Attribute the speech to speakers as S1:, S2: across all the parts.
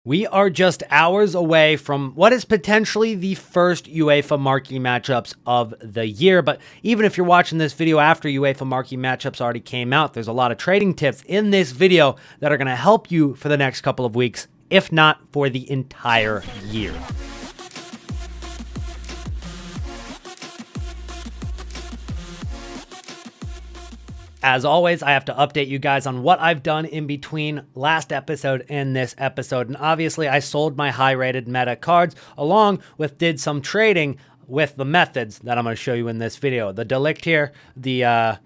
S1: We are just hours away from what is potentially the first UEFA marquee matchups of the year. But even if you're watching this video after UEFA marquee matchups already came out, there's a lot of trading tips in this video that are going to help you for the next couple of weeks, if not for the entire year. As always, I have to update you guys on what I've done in between last episode and this episode. And obviously, I sold my high-rated meta cards along with did some trading with the methods that I'm going to show you in this video. The Delict here, the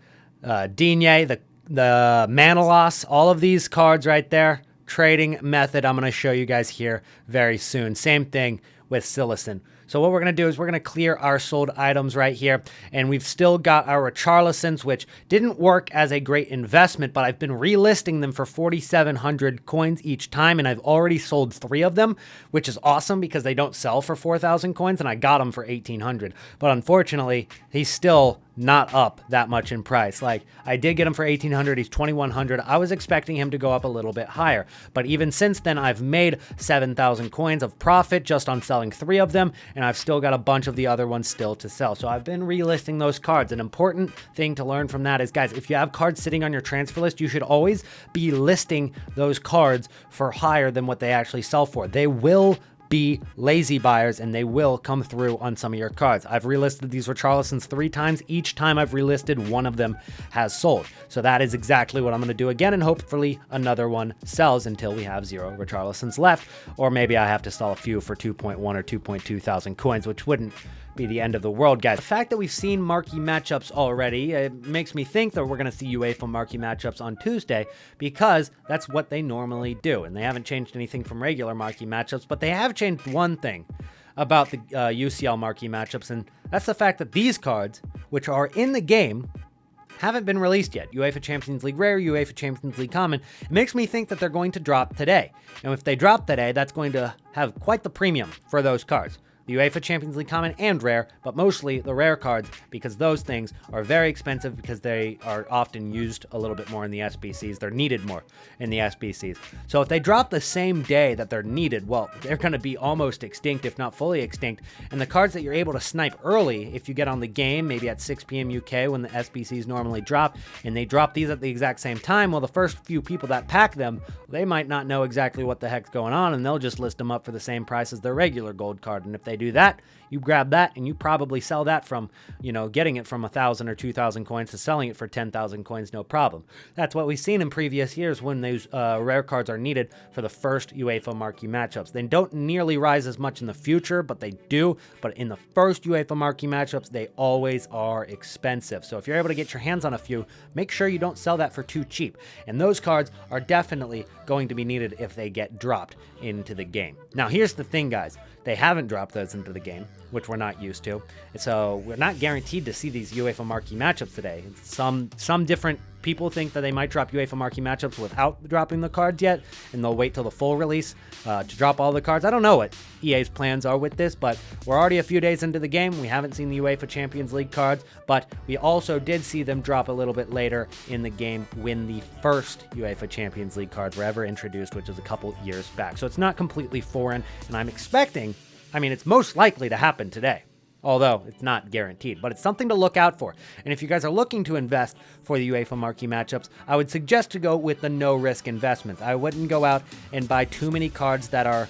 S1: Digne, the Manolas, all of these cards right there, trading method I'm going to show you guys here very soon. Same thing with Silicon. So what we're going to do is we're going to clear our sold items right here. And we've still got our Richarlisons, which didn't work as a great investment, but I've been relisting them for 4,700 coins each time. And I've already sold 3 of them, which is awesome because they don't sell for 4,000 coins. And I got them for 1,800. But unfortunately, he's still not up that much in price. Like, I did get him for 1,800. He's 2,100. I was expecting him to go up a little bit higher. But even since then, I've made 7,000 coins of profit just on selling 3 of them. And I've still got a bunch of the other ones still to sell. So I've been relisting those cards. An important thing to learn from that is, guys, if you have cards sitting on your transfer list, you should always be listing those cards for higher than what they actually sell for. They will be lazy buyers and they will come through on some of your cards. I've relisted these Richarlisons 3 times. Each time I've relisted, one of them has sold. So that is exactly what I'm going to do again, and hopefully another one sells until we have 0 Richarlisons left, or maybe I have to sell a few for 2.1 or 2.2 thousand coins, which wouldn't be the end of the world, guys. The fact that we've seen marquee matchups already, it makes me think that we're going to see UEFA marquee matchups on Tuesday, because that's what they normally do. And they haven't changed anything from regular marquee matchups, but they have changed one thing about the UCL marquee matchups, and that's the fact that these cards, which are in the game, haven't been released yet. UEFA Champions League Rare, UEFA Champions League Common. It makes me think that they're going to drop today. And if they drop today, that's going to have quite the premium for those cards. The UEFA Champions League Common and Rare, but mostly the Rare cards, because those things are very expensive because they are often used a little bit more in the SBCs. They're needed more in the SBCs. So if they drop the same day that they're needed, well, they're going to be almost extinct, if not fully extinct. And the cards that you're able to snipe early, if you get on the game, maybe at 6 p.m. UK when the SBCs normally drop, and they drop these at the exact same time, well, the first few people that pack them, they might not know exactly what the heck's going on, and they'll just list them up for the same price as their regular gold card. And if they do that, you grab that and you probably sell that from, getting it from 1,000 or 2,000 coins to selling it for 10,000 coins, no problem. That's what we've seen in previous years when those rare cards are needed for the first UEFA marquee matchups. They don't nearly rise as much in the future, but they do. But in the first UEFA marquee matchups, they always are expensive. So if you're able to get your hands on a few, make sure you don't sell that for too cheap. And those cards are definitely going to be needed if they get dropped into the game. Now, here's the thing, guys. They haven't dropped those into the game, which we're not used to. So we're not guaranteed to see these UEFA marquee matchups today. Some different people think that they might drop UEFA marquee matchups without dropping the cards yet, and they'll wait till the full release to drop all the cards. I don't know what EA's plans are with this, but we're already a few days into the game. We haven't seen the UEFA Champions League cards, but we also did see them drop a little bit later in the game when the first UEFA Champions League cards were ever introduced, which is a couple years back. So it's not completely foreign, and I'm expecting, it's most likely to happen today, although it's not guaranteed, but it's something to look out for. And if you guys are looking to invest for the UEFA marquee matchups, I would suggest to go with the no-risk investments. I wouldn't go out and buy too many cards that are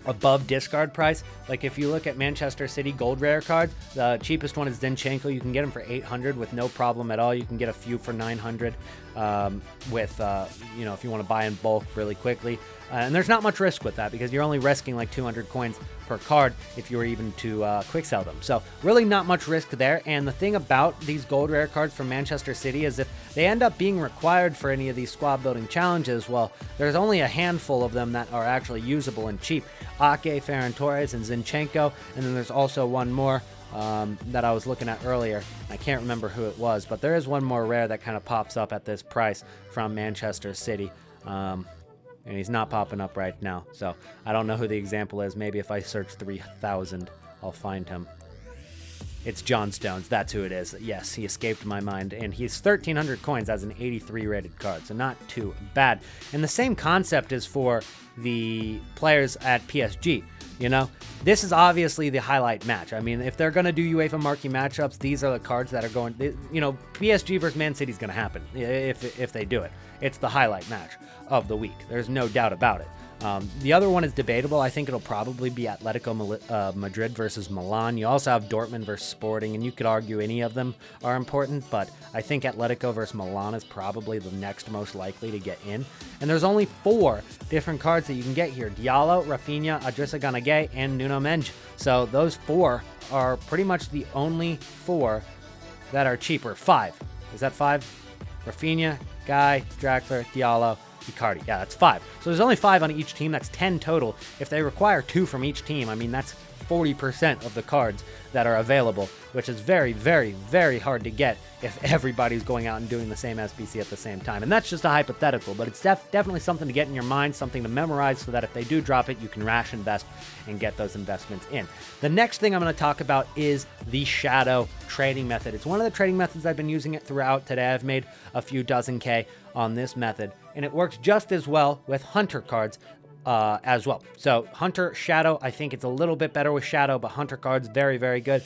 S1: above discard price. Like if you look at Manchester City gold rare cards, the cheapest one is Zinchenko. You can get them for 800 with no problem at all. You can get a few for 900 if you want to buy in bulk really quickly. And there's not much risk with that because you're only risking like 200 coins per card if you were even to quick sell them. So really not much risk there. And the thing about these gold rare cards from Manchester City is if they end up being required for any of these squad building challenges, well, there's only a handful of them that are actually usable and cheap. Ake, Ferran Torres, and Zinchenko. And then there's also one more that I was looking at earlier. I can't remember who it was, but there is one more rare that kind of pops up at this price from Manchester City. And he's not popping up right now, so I don't know who the example is. Maybe if I search 3,000, I'll find him. It's John Stones. That's who it is. Yes, he escaped my mind. And he's 1,300 coins as an 83 rated card, so not too bad. And the same concept is for the players at PSG. You know, this is obviously the highlight match. I mean, if they're going to do UEFA marquee matchups, these are the cards that are going, you know, PSG versus Man City is going to happen if they do it. It's the highlight match of the week. There's no doubt about it. The other one is debatable. I think it'll probably be Atletico Madrid versus Milan. You also have Dortmund versus Sporting, and you could argue any of them are important, but I think Atletico versus Milan is probably the next most likely to get in. And there's only 4 different cards that you can get here. Diallo, Rafinha, Idrissa Gana Gueye, and Nuno Mendes. So those 4 are pretty much the only 4 that are cheaper. 5. Is that 5? Rafinha, Gueye, Draxler, Diallo, Icardi. Yeah, that's 5. So there's only 5 on each team. That's 10 total. If they require 2 from each team, I mean, that's 40% of the cards that are available, which is very, very, very hard to get if everybody's going out and doing the same SBC at the same time. And that's just a hypothetical, but it's definitely something to get in your mind, something to memorize so that if they do drop it, you can rash invest and get those investments in. The next thing I'm going to talk about is the shadow trading method. It's one of the trading methods I've been using it throughout today. I've made a few dozen K on this method, and it works just as well with Hunter cards as well. So Hunter, Shadow, I think it's a little bit better with Shadow, but Hunter cards, very, very good.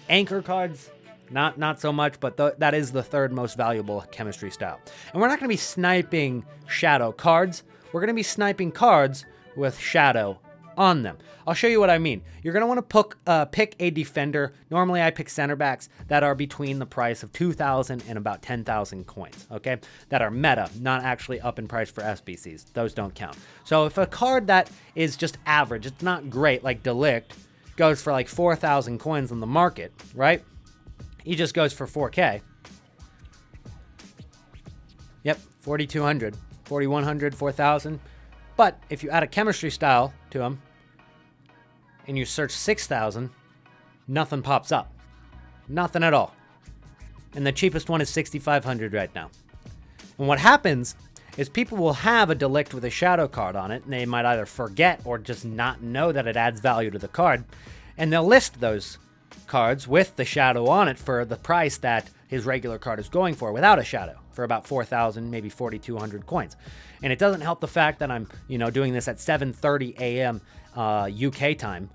S1: Anchor cards, not so much, but that is the 3rd most valuable chemistry style. And we're not going to be sniping Shadow cards. We're going to be sniping cards with Shadow on them. I'll show you what I mean. You're going to want to pick a defender. Normally I pick center backs that are between the price of 2,000 and about 10,000 coins, okay? That are meta, not actually up in price for SBCs. Those don't count. So if a card that is just average, it's not great, like Delict, goes for like 4,000 coins on the market, right? He just goes for 4K. Yep, 4,200, 4,100, 4,000. But if you add a chemistry style to them and you search 6,000, nothing pops up. Nothing at all. And the cheapest one is 6,500 right now. And what happens is people will have a Delict with a shadow card on it, and they might either forget or just not know that it adds value to the card. And they'll list those cards with the shadow on it for the price that his regular card is going for without a shadow, for about 4,000, maybe 4,200 coins. And it doesn't help the fact that I'm, doing this at 7:30 a.m. UK time.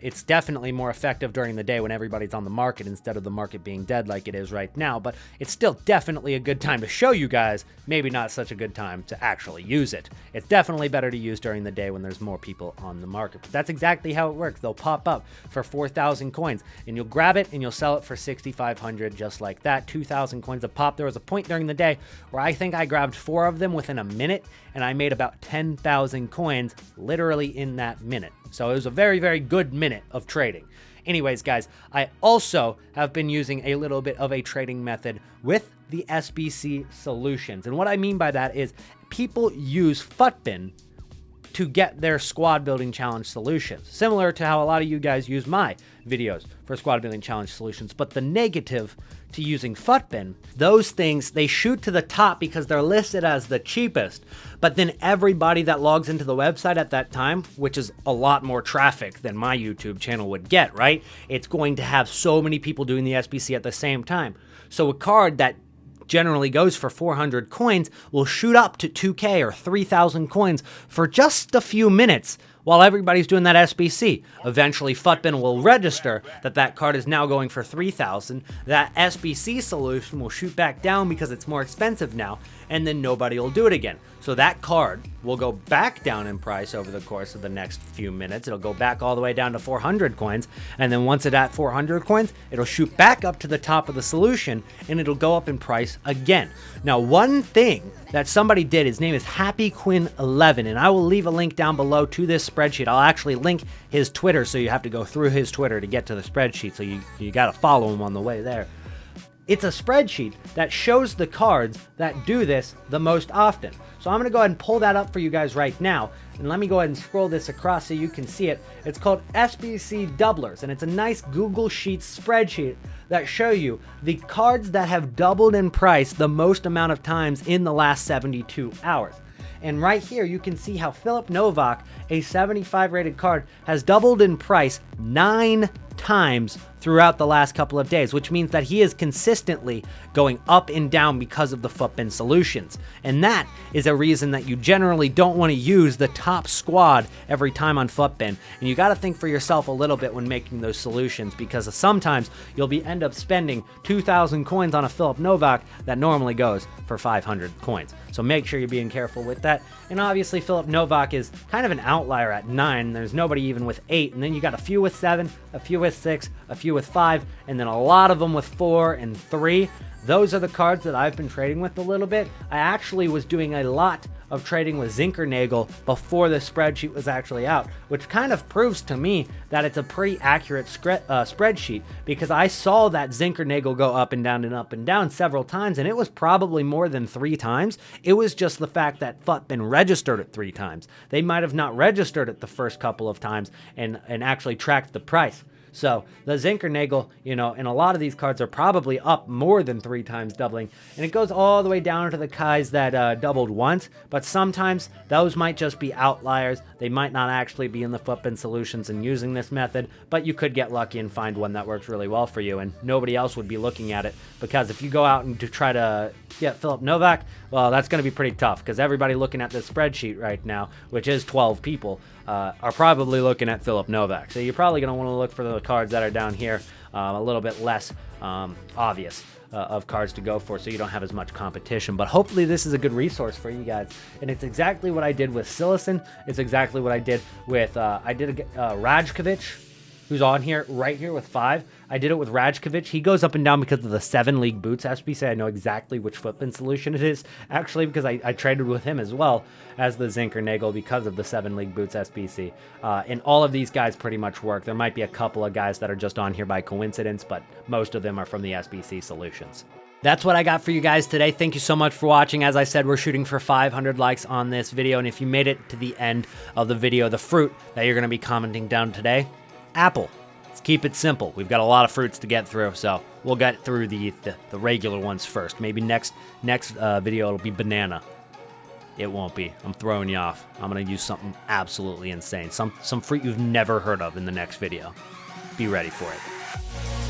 S1: It's definitely more effective during the day when everybody's on the market instead of the market being dead like it is right now, but it's still definitely a good time to show you guys, maybe not such a good time to actually use it. It's definitely better to use during the day when there's more people on the market, but that's exactly how it works. They'll pop up for 4,000 coins, and you'll grab it and you'll sell it for 6,500 just like that. 2,000 coins a pop. There was a point during the day where I think I grabbed 4 of them within a minute, and I made about 10,000 coins literally in that minute. So it was a very, very good minute of trading. Anyways, guys, I also have been using a little bit of a trading method with the SBC solutions. And what I mean by that is people use Futbin to get their squad building challenge solutions, similar to how a lot of you guys use my videos for squad building challenge solutions. But the negative to using Futbin, those things, they shoot to the top because they're listed as the cheapest, but then everybody that logs into the website at that time, which is a lot more traffic than my YouTube channel would get, right? It's going to have so many people doing the SBC at the same time. So a card that generally goes for 400 coins will shoot up to 2K or 3,000 coins for just a few minutes while everybody's doing that SBC. Eventually, Futbin will register that that card is now going for 3,000. That SBC solution will shoot back down because it's more expensive now, and then nobody will do it again. So that card will go back down in price over the course of the next few minutes. It'll go back all the way down to 400 coins, and then once it's at 400 coins, it'll shoot back up to the top of the solution, and it'll go up in price again. Now, one thing that somebody did, his name is HappyQuinn11, and I will leave a link down below to this spreadsheet. I'll actually link his Twitter, so you have to go through his Twitter to get to the spreadsheet, so you got to follow him on the way there. It's a spreadsheet that shows the cards that do this the most often. So I'm going to go ahead and pull that up for you guys right now. And let me go ahead and scroll this across so you can see it. It's called SBC Doublers, and it's a nice Google Sheets spreadsheet that show you the cards that have doubled in price the most amount of times in the last 72 hours. And right here, you can see how Philip Novak, a 75 rated card, has doubled in price 9 times throughout the last couple of days, which means that he is consistently going up and down because of the footbin solutions. And that is a reason that you generally don't want to use the top squad every time on footbin. And you got to think for yourself a little bit when making those solutions, because sometimes you'll end up spending 2,000 coins on a Filip Novak that normally goes for 500 coins. So make sure you're being careful with that. And obviously Filip Novak is kind of an outlier at 9. There's nobody even with 8. And then you got a few with 7, a few with 6, a few with 5, and then a lot of them with 4 and 3. Those are the cards that I've been trading with a little bit. I actually was doing a lot of trading with Zinkernagel before the spreadsheet was actually out, which kind of proves to me that it's a pretty accurate spreadsheet, because I saw that Zinkernagel go up and down several times, and it was probably more than 3 times. It was just the fact that Futbin registered it 3 times. They might have not registered it the first couple of times and actually tracked the price. So the Zinkernagel, and a lot of these cards are probably up more than 3 times doubling. And it goes all the way down to the Kais that doubled once. But sometimes those might just be outliers. They might not actually be in the footbin solutions and using this method. But you could get lucky and find one that works really well for you. And nobody else would be looking at it. Because if you go out and to try to get Filip Novak, well, that's going to be pretty tough. Because everybody looking at this spreadsheet right now, which is 12 people, are probably looking at Filip Novak. So you're probably going to want to look for the cards that are down here, a little bit less obvious of cards to go for, so you don't have as much competition. But hopefully this is a good resource for you guys. And it's exactly what I did with Silicin. It's exactly what I did with, Rajkovic, who's on here, right here with 5. I did it with Rajkovic. He goes up and down because of the 7 League Boots SBC. I know exactly which footbin solution it is, actually, because I traded with him as well as the Zinkernagel because of the 7 League Boots SBC. And all of these guys pretty much work. There might be a couple of guys that are just on here by coincidence, but most of them are from the SBC solutions. That's what I got for you guys today. Thank you so much for watching. As I said, we're shooting for 500 likes on this video. And if you made it to the end of the video, the fruit that you're going to be commenting down today, apple. Let's keep it simple. We've got a lot of fruits to get through, so we'll get through the regular ones first. Maybe next video it'll be banana. It won't be. I'm throwing you off. I'm gonna use something absolutely insane. Some fruit you've never heard of in the next video. Be ready for it.